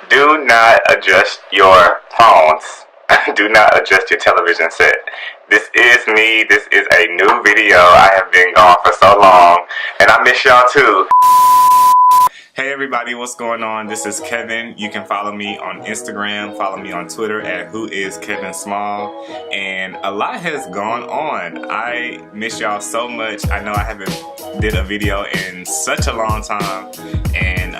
Do not adjust your phones. Do not adjust your television set. This is me. This is a new video. I have been gone for so long, and I miss y'all too. Hey everybody, what's going on? This is Kevin. You can follow me on Instagram, follow me on Twitter at whoiskevinsmall, and a lot has gone on. I miss y'all so much. I know I haven't did a video in such a long time, and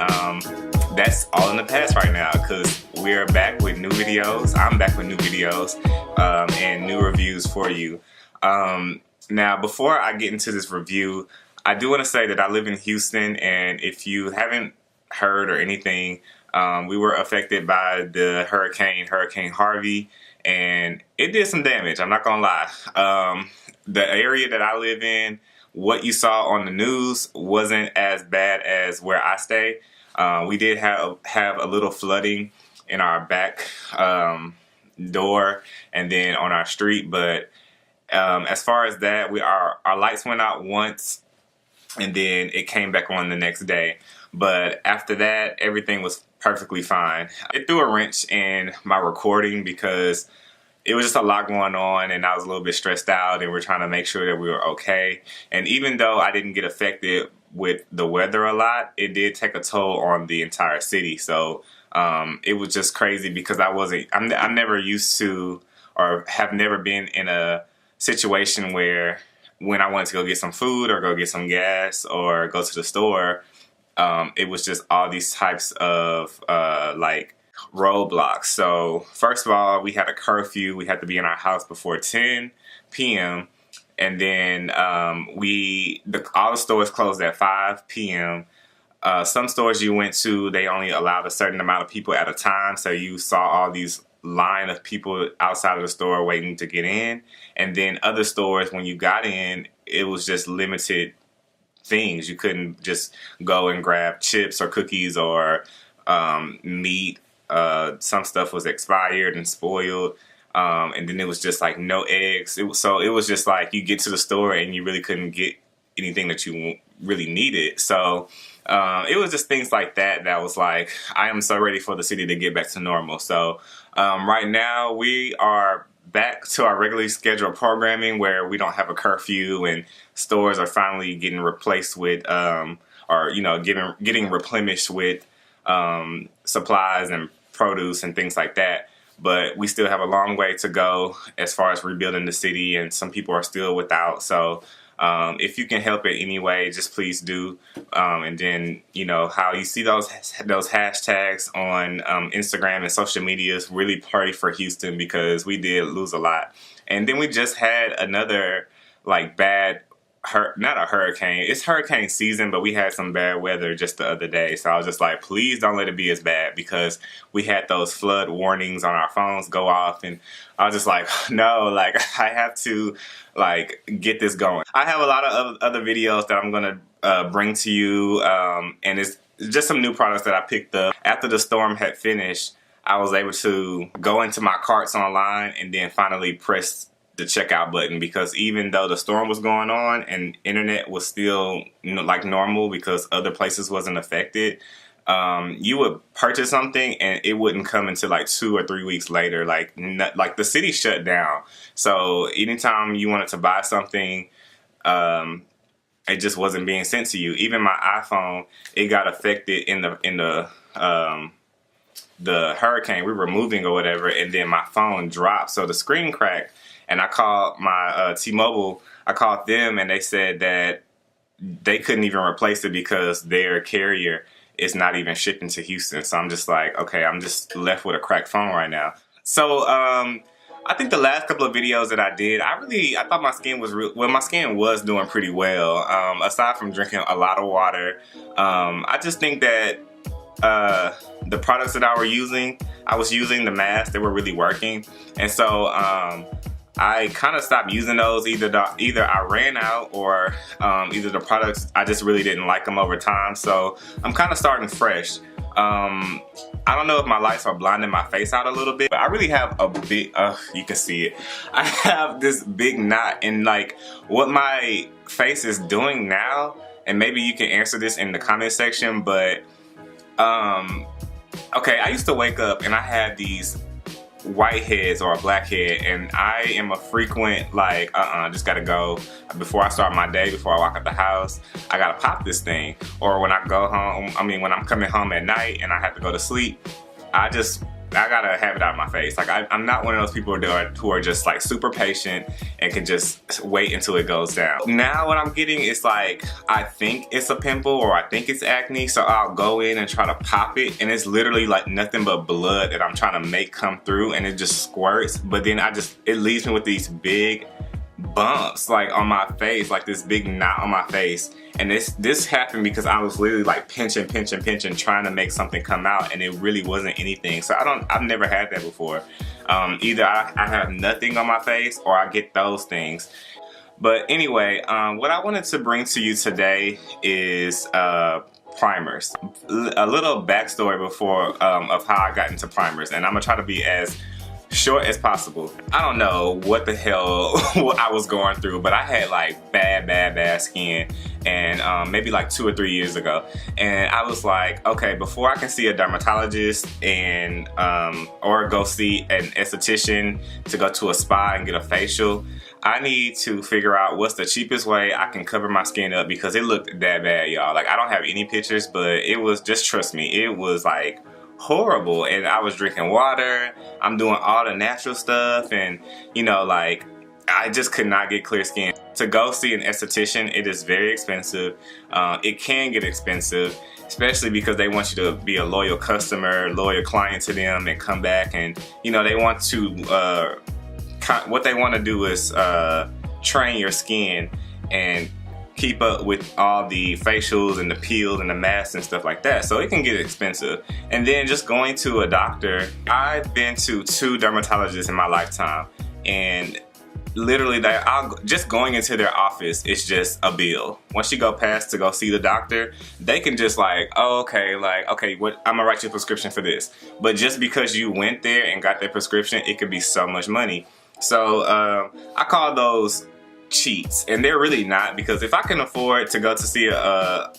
that's all in the past right now because we're back with new videos. I'm back with new videos and new reviews for you. Now, before I get into this review, I do want to say that I live in Houston, and if you haven't heard or anything, we were affected by the Hurricane Harvey, and it did some damage. I'm not gonna lie. The area that I live in, what you saw on the news wasn't as bad as where I stay. We did have a little flooding in our back door and then on our street, but as far as that, our lights went out once, and then it came back on the next day. But after that, everything was perfectly fine. It threw a wrench in my recording because it was just a lot going on, and I was a little bit stressed out, and we're trying to make sure that we were okay. And even though I didn't get affected with the weather a lot, it did take a toll on the entire city. So it was just crazy because I'm never used to, or have never been in a situation where when I wanted to go get some food or go get some gas or go to the store, it was just all these types of like roadblocks. So first of all, we had a curfew. We had to be in our house before 10 p.m. And then all the stores closed at 5 p.m. Some stores you went to, they only allowed a certain amount of people at a time. So you saw all these line of people outside of the store waiting to get in. And then other stores, when you got in, it was just limited things. You couldn't just go and grab chips or cookies or meat. Some stuff was expired and spoiled. And then it was just like no eggs. It was just like you get to the store and you really couldn't get anything that you really needed. So it was just things like that was like, I am so ready for the city to get back to normal. So right now we are back to our regularly scheduled programming where we don't have a curfew, and stores are finally getting replaced with getting replenished with supplies and produce and things like that. But we still have a long way to go as far as rebuilding the city, and some people are still without. So if you can help it anyway, just please do. And then, how you see those hashtags on Instagram and social medias, really pray for Houston because we did lose a lot. And then we just had another like bad, not a hurricane, it's hurricane season, but we had some bad weather just the other day. So I was just like, please don't let it be as bad, because we had those flood warnings on our phones go off, and I was just like, no, like I have to like get this going. I have a lot of other videos that I'm gonna bring to you, and it's just some new products that I picked up. After the storm had finished, I was able to go into my carts online and then finally press the checkout button, because even though the storm was going on and internet was still like normal because other places wasn't affected, you would purchase something and it wouldn't come until like 2 or 3 weeks later. Like the city shut down. So anytime you wanted to buy something, it just wasn't being sent to you. Even my iPhone, it got affected in the hurricane. We were moving or whatever, and then my phone dropped, so the screen cracked. And I called my T-Mobile. I called them, and they said that they couldn't even replace it because their carrier is not even shipping to Houston. So I'm just like, okay, I'm just left with a cracked phone right now. So I think the last couple of videos that I did, I thought my skin was my skin was doing pretty well. Aside from drinking a lot of water, I just think that the products that I was using the masks, they were really working, and so I kind of stopped using those. Either I ran out, or either the products, I just really didn't like them over time. So I'm kind of starting fresh. I don't know if my lights are blinding my face out a little bit, but I really have a big, you can see it. I have this big knot, and like what my face is doing now, and maybe you can answer this in the comment section, but Okay, I used to wake up and I had these white heads or a black head, and I am a frequent like just gotta go before I start my day, before I walk out the house, I gotta pop this thing. Or when I go home, I mean when I'm coming home at night and I have to go to sleep, I gotta have it out of my face. Like I'm not one of those people who are just like super patient and can just wait until it goes down. Now what I'm getting is like, I think it's a pimple or I think it's acne, so I'll go in and try to pop it, and it's literally like nothing but blood that I'm trying to make come through, and it just squirts. But then it leaves me with these big bumps like on my face, like this big knot on my face. And this happened because I was literally like pinching trying to make something come out, and it really wasn't anything. So I've never had that before. Either I have nothing on my face or I get those things. But anyway, what I wanted to bring to you today is primers. A little backstory before of how I got into primers, and I'm gonna try to be as short as possible. I don't know what the hell I was going through, but I had like bad skin, and maybe like 2 or 3 years ago, and I was like, okay, before I can see a dermatologist and or go see an esthetician, to go to a spa and get a facial, I need to figure out what's the cheapest way I can cover my skin up, because it looked that bad, y'all. Like I don't have any pictures, but it was, just trust me, it was like horrible. And I was drinking water, I'm doing all the natural stuff, and you know, like I just could not get clear skin. To go see an esthetician, it is very expensive. It can get expensive, especially because they want you to be a loyal customer, loyal client to them, and come back, and you know, they want to what they want to do is train your skin and keep up with all the facials and the peels and the masks and stuff like that. So it can get expensive. And then just going to a doctor, I've been to 2 dermatologists in my lifetime, and literally just going into their office is just a bill. Once you go past to go see the doctor, they can just like, oh, okay, what, I'm gonna write you a prescription for this. But just because you went there and got that prescription, it could be so much money. So I call those cheats, and they're really not, because if I can afford to go to see a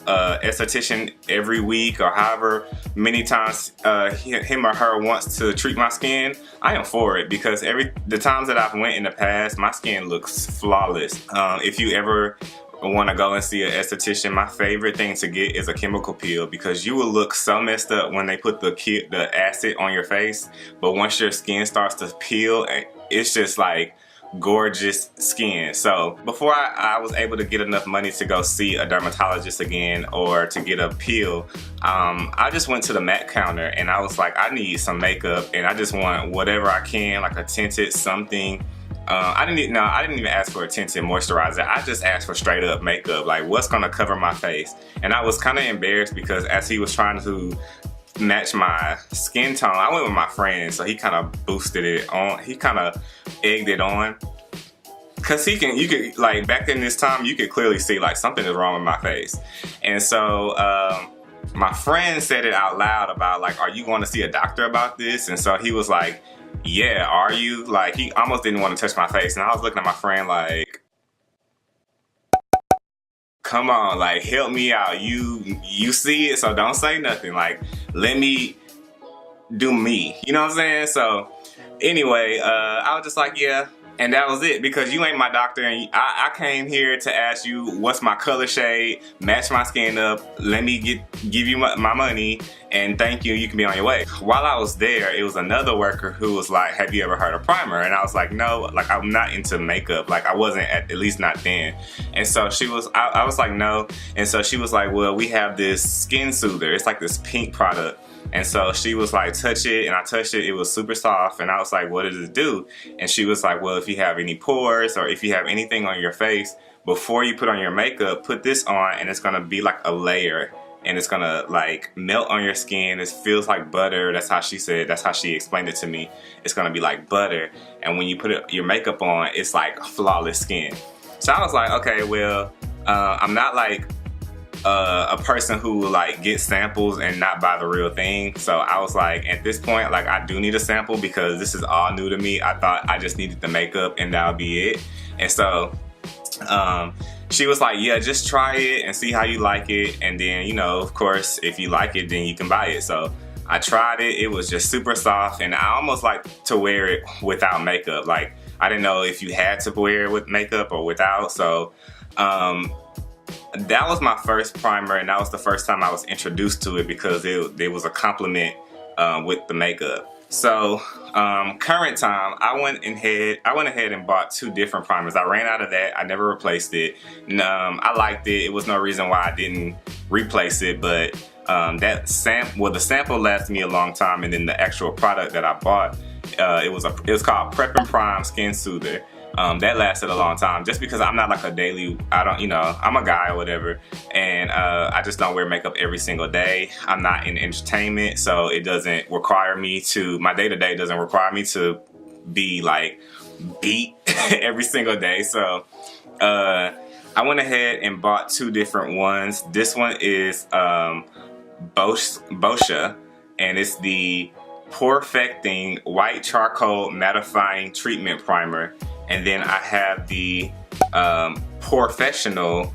esthetician every week, or however many times him or her wants to treat my skin, I am for it, because the times that I've went in the past, my skin looks flawless. If you ever want to go and see an esthetician, my favorite thing to get is a chemical peel, because you will look so messed up when they put the acid on your face, but once your skin starts to peel, it's just like gorgeous skin. So before I was able to get enough money to go see a dermatologist again or to get a peel, I just went to the MAC counter and I was like, I need some makeup, and I just want whatever I can, like a tinted something. I didn't even ask for a tinted moisturizer. I just asked for straight up makeup, like what's gonna cover my face. And I was kind of embarrassed, because as he was trying to match my skin tone, I went with my friend, so he kind of boosted it on, he kind of egged it on, because you could like, back in this time, you could clearly see like something is wrong with my face. And so my friend said it out loud about like, are you going to see a doctor about this? And so he was like, yeah, are you? Like, he almost didn't want to touch my face, and I was looking at my friend like, come on, like help me out. You see it, so don't say nothing. Like, let me do me. You know what I'm saying? So anyway, I was just like, yeah. And that was it, because you ain't my doctor, and I came here to ask you what's my color shade, match my skin up, let me give you my money, and thank you, you can be on your way. While I was there, it was another worker who was like, have you ever heard of primer? And I was like, no, like I'm not into makeup, like I wasn't, at least not then. And so I was like, no. And so she was like, well, we have this skin soother, it's like this pink product. And so she was like, touch it, and I touched it, it was super soft, and I was like, what does it do? And she was like, well, if you have any pores or if you have anything on your face, before you put on your makeup, put this on, and it's gonna be like a layer, and it's gonna like melt on your skin. It feels like butter. That's how she said, that's how she explained it to me. It's gonna be like butter, and when you put your makeup on, it's like flawless skin. So I was like, okay, well, I'm not like a person who like get samples and not buy the real thing. So I was like, at this point, like I do need a sample, because this is all new to me. I thought I just needed the makeup and that'll be it. And so she was like, yeah, just try it and see how you like it, and then, you know, of course, if you like it, then you can buy it. So I tried it. It was just super soft, and I almost like to wear it without makeup. Like, I didn't know if you had to wear it with makeup or without. So that was my first primer, and that was the first time I was introduced to it because it was a compliment with the makeup. So current time, I went ahead and bought 2 different primers. I ran out of that. I never replaced it. I liked it. It was no reason why I didn't replace it, but the sample lasted me a long time, and then the actual product that I bought, it was called Prep and Prime Skin Soother. That lasted a long time, just because I'm not like a daily, I'm a guy or whatever, and I just don't wear makeup every single day. I'm not in entertainment, so it doesn't require me to, my day-to-day doesn't require me to be like beat every single day. So I went ahead and bought 2 different ones. This one is Boscia, and it's the Porefecting White Charcoal Mattifying Treatment Primer. And then I have the Porefessional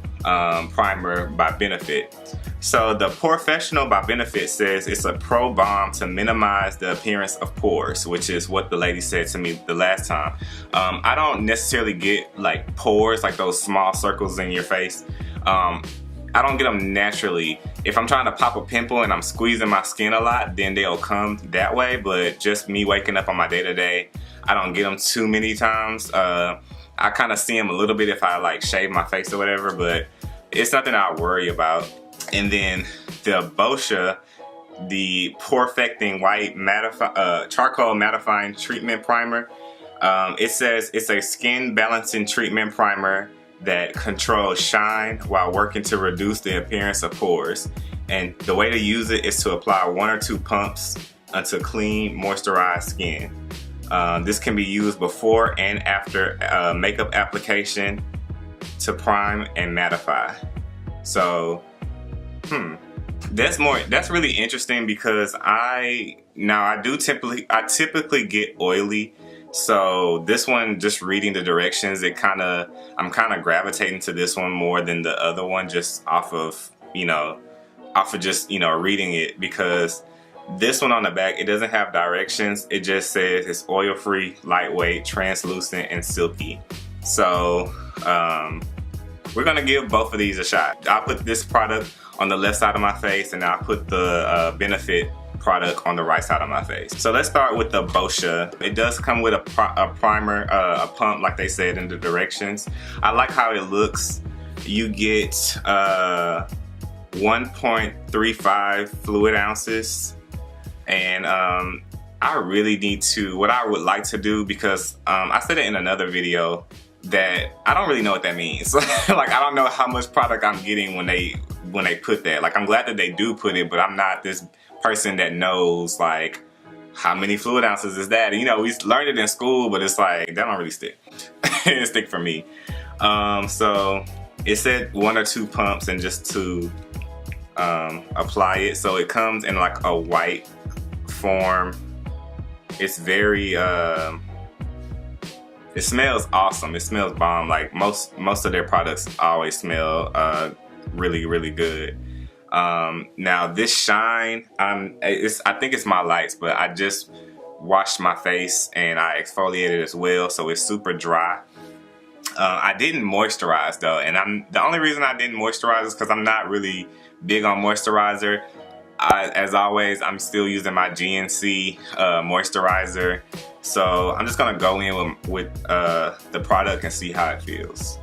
Primer by Benefit. So the Porefessional by Benefit says it's a pro balm to minimize the appearance of pores, which is what the lady said to me the last time. I don't necessarily get like pores, like those small circles in your face. I don't get them naturally. If I'm trying to pop a pimple and I'm squeezing my skin a lot, then they'll come that way. But just me waking up on my day-to-day, I don't get them too many times. I kind of see them a little bit if I like shave my face or whatever, but it's nothing I worry about. And then the Boscia, the Porefecting White Charcoal Mattifying Treatment Primer. It says it's a skin balancing treatment primer that controls shine while working to reduce the appearance of pores. And the way to use it is to apply 1 or 2 pumps onto clean, moisturized skin. This can be used before and after makeup application to prime and mattify. So, that's really interesting because I typically get oily. So this one, just reading the directions, I'm kind of gravitating to this one more than the other one, just off of just reading it, because this one on the back, it doesn't have directions. It just says it's oil-free, lightweight, translucent, and silky. So we're gonna give both of these a shot. I'll put this product on the left side of my face, and I'll put the Benefit product on the right side of my face. So let's start with the Boscia. It does come with a primer, a pump, like they said in the directions. I like how it looks. You get 1.35 fluid ounces, and I really need to, what I would like to do, because I said it in another video that I don't really know what that means. Like, I don't know how much product I'm getting when they put that. Like, I'm glad that they do put it, but I'm not this person that knows like how many fluid ounces is that. And, we learned it in school, but it's like that don't really stick. It didn't stick for me. So it said 1 or 2 pumps, and just to apply it. So it comes in like a white form. It's very it smells awesome. It smells bomb. Like most of their products always smell really, really good. Now this shine, I think it's my lights, but I just washed my face and I exfoliated as well, so it's super dry. I didn't moisturize though, and the only reason I didn't moisturize is because I'm not really big on moisturizer. As always, I'm still using my GNC moisturizer, so I'm just gonna go in with the product and see how it feels.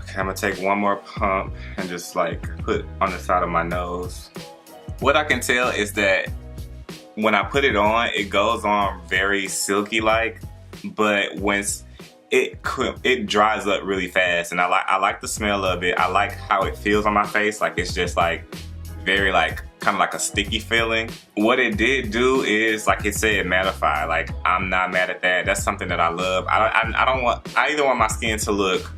Okay, I'm gonna take one more pump and just like put on the side of my nose. What I can tell is that when I put it on, it goes on very silky like, but once it dries up really fast, and I like the smell of it. I like how it feels on my face. Like, it's just like very like kind of like a sticky feeling. What it did do is, like it said, mattify. Like, I'm not mad at that. That's something that I love. I either want my skin to look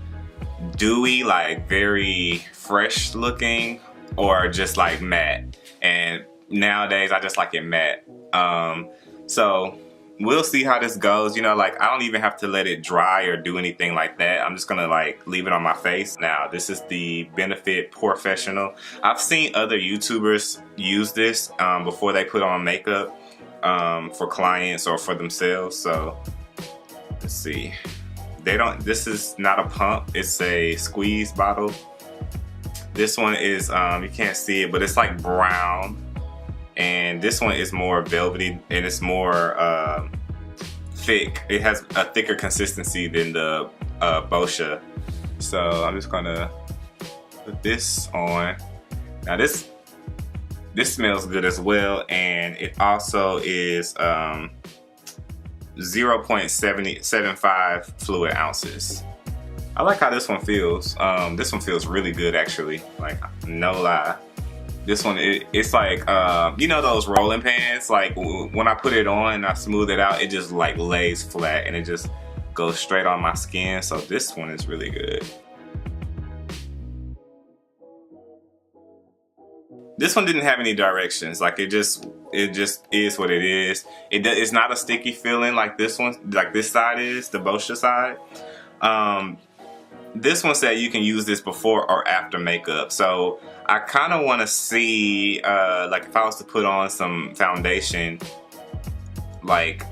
dewy, like very fresh looking, or just like matte. And nowadays I just like it matte. So we'll see how this goes. You know, like, I don't even have to let it dry or do anything like that. I'm just gonna like leave it on my face. Now, this is the Benefit Porefessional. I've seen other YouTubers use this before they put on makeup for clients or for themselves. So let's see. This is not a pump, it's a squeeze bottle. This one is, you can't see it, but it's like brown. And this one is more velvety and it's more thick. It has a thicker consistency than the Boscia. So I'm just gonna put this on. Now this smells good as well, and it also is 0.75 fluid ounces. I like how this one feels. This one feels really good actually, like no lie. This one, it's like, you know those rolling pans? Like when I put it on and I smooth it out, it just like lays flat and it just goes straight on my skin. So this one is really good. This one didn't have any directions. Like it just is what it is. It's not a sticky feeling like this one, like this side is, the Boscia side. This one said you can use this before or after makeup. So I kind of want to see, like if I was to put on some foundation, like,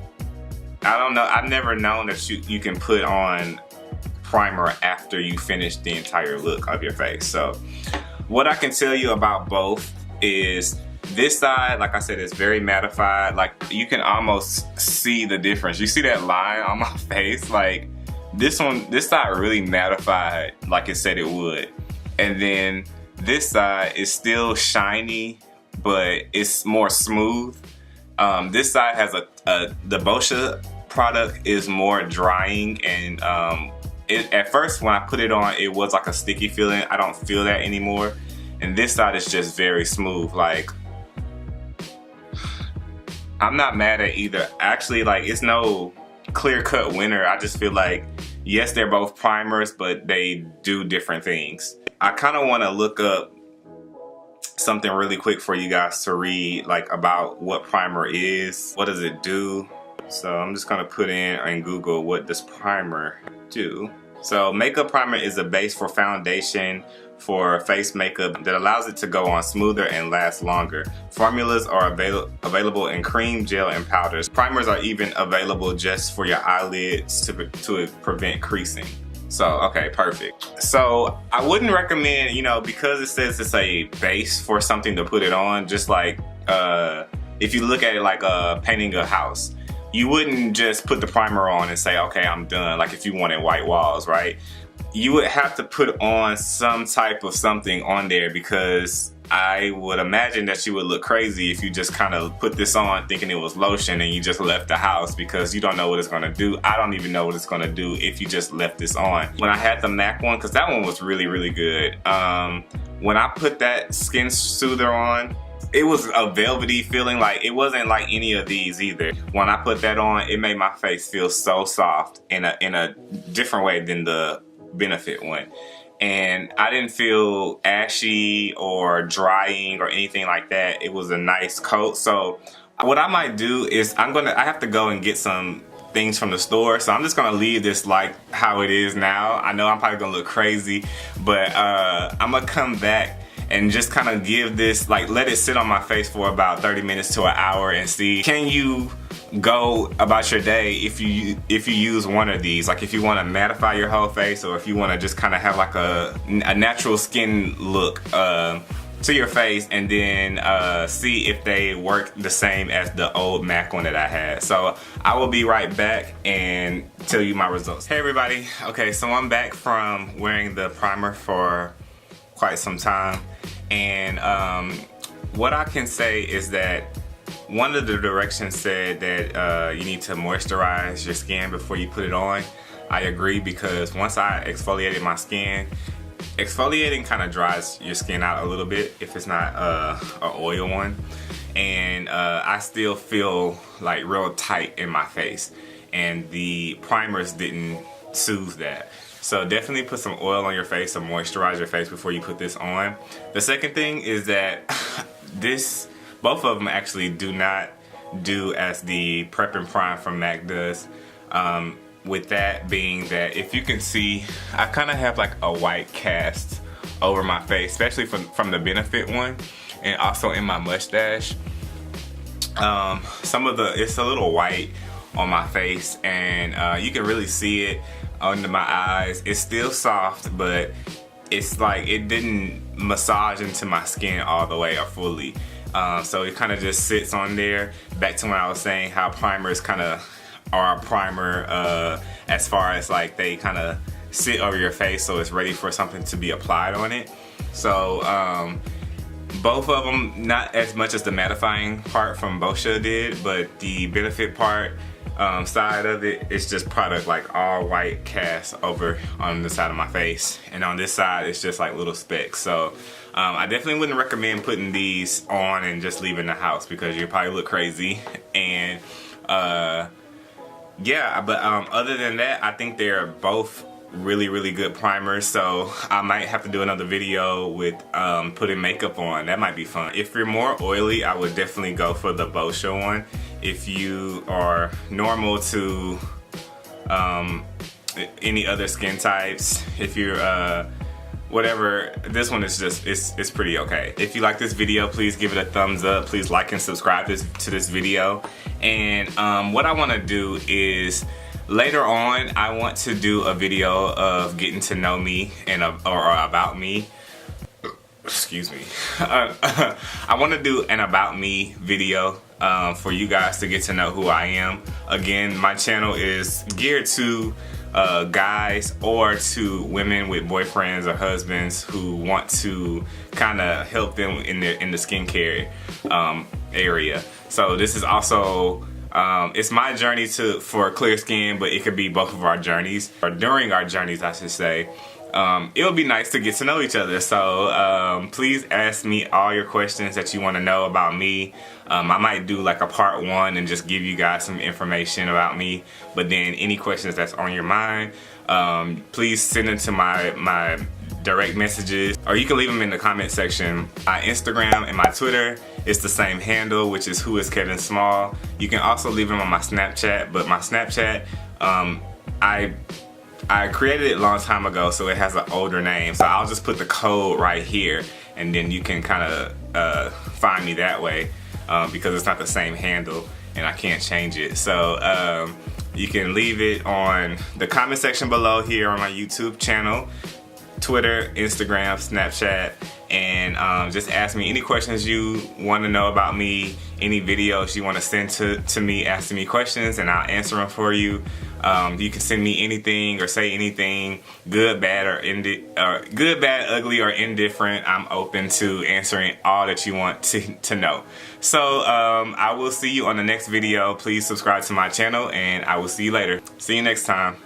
I don't know, I've never known that you can put on primer after you finish the entire look of your face. So what I can tell you about both is this side, like I said, is very mattified. Like you can almost see the difference. You see that line on my face? Like this side really mattified like it said it would. And then this side is still shiny, but it's more smooth. This side has the Boscia product is more drying, and at first when I put it on, it was like a sticky feeling. I don't feel that anymore. And this side is just very smooth. Like, I'm not mad at either. Actually, like, it's no clear-cut winner. I just feel like, yes, they're both primers, but they do different things. I kind of want to look up something really quick for you guys to read, like about what primer is, what does it do. So I'm just gonna put in Google, what does primer do? So makeup primer is a base for foundation for face makeup that allows it to go on smoother and last longer. Formulas are available in cream, gel, and powders. Primers are even available just for your eyelids to prevent creasing. So, okay, perfect. So I wouldn't recommend, you know, because it says it's a base for something to put it on, just like if you look at it like painting a house, you wouldn't just put the primer on and say, okay, I'm done, like if you wanted white walls, right? You would have to put on some type of something on there, because I would imagine that you would look crazy if you just kind of put this on thinking it was lotion and you just left the house, because you don't know what it's gonna do. I don't even know what it's gonna do if you just left this on. When I had the MAC one, because that one was really, really good. When I put that skin soother on, it was a velvety feeling. Like it wasn't like any of these either. When I put that on, it made my face feel so soft in a different way than the Benefit one. And I didn't feel ashy or drying or anything like that. It was a nice coat. So what I might do is I have to go and get some things from the store. So I'm just gonna leave this like how it is now. I know I'm probably gonna look crazy, but I'm gonna come back and just kind of give this, like, let it sit on my face for about 30 minutes to an hour and see, can you go about your day if you use one of these? Like if you want to mattify your whole face, or if you want to just kind of have like a natural skin look to your face, and then see if they work the same as the old MAC one that I had. So I will be right back and tell you my results. Hey everybody, okay, so I'm back from wearing the primer for quite some time, and what I can say is that one of the directions said that you need to moisturize your skin before you put it on. I agree, because once I exfoliated my skin, exfoliating kind of dries your skin out a little bit if it's not an oil one, and I still feel like real tight in my face, and the primers didn't soothe that. So definitely put some oil on your face or moisturize your face before you put this on. The second thing is that both of them actually do not do as the Prep and Prime from MAC does. With that being that, if you can see, I kind of have like a white cast over my face, especially from the Benefit one, and also in my mustache. It's a little white on my face, and you can really see it under my eyes. It's still soft, but it's like it didn't massage into my skin all the way or fully. So it kind of just sits on there. Back to when I was saying how primers kind of are a primer as far as like they kind of sit over your face, so it's ready for something to be applied on it. So both of them, not as much as the mattifying part from Boscia did, but the Benefit part side of it, it's just product like all white cast over on the side of my face, and on this side it's just like little specks. So I definitely wouldn't recommend putting these on and just leaving the house, because you probably look crazy. And yeah, but other than that, I think they're both really good primers. So I might have to do another video with putting makeup on. That might be fun. If you're more oily, I would definitely go for the Boscia one. If you are normal to any other skin types, if you're whatever, this one is just, it's pretty okay. If you like this video, please give it a thumbs up. Please like and subscribe to this video. And what I want to do is, later on, I want to do a video of getting to know me and or about me. Excuse me. I want to do an about me video for you guys to get to know who I am. Again, my channel is geared to guys or to women with boyfriends or husbands who want to kind of help them in the skincare area. So this is also it's my journey for clear skin, but it could be both of our journeys, or during our journeys, I should say. It would be nice to get to know each other. So please ask me all your questions that you want to know about me. I might do like a part 1 and just give you guys some information about me. But then any questions that's on your mind, please send them to my direct messages, or you can leave them in the comment section. My Instagram and my Twitter, it's the same handle, which is whoiskevin_small. You can also leave them on my Snapchat, but my Snapchat, I created it a long time ago, so it has an older name. So I'll just put the code right here, and then you can kind of find me that way, because it's not the same handle and I can't change it. So you can leave it on the comment section below here on my YouTube channel, Twitter, Instagram, Snapchat, and just ask me any questions you want to know about me, any videos you want to send to me asking me questions, and I'll answer them for you. You can send me anything or say anything, good, bad, ugly, or indifferent. I'm open to answering all that you want to know. So I will see you on the next video. Please subscribe to my channel, and I will see you later. See you next time.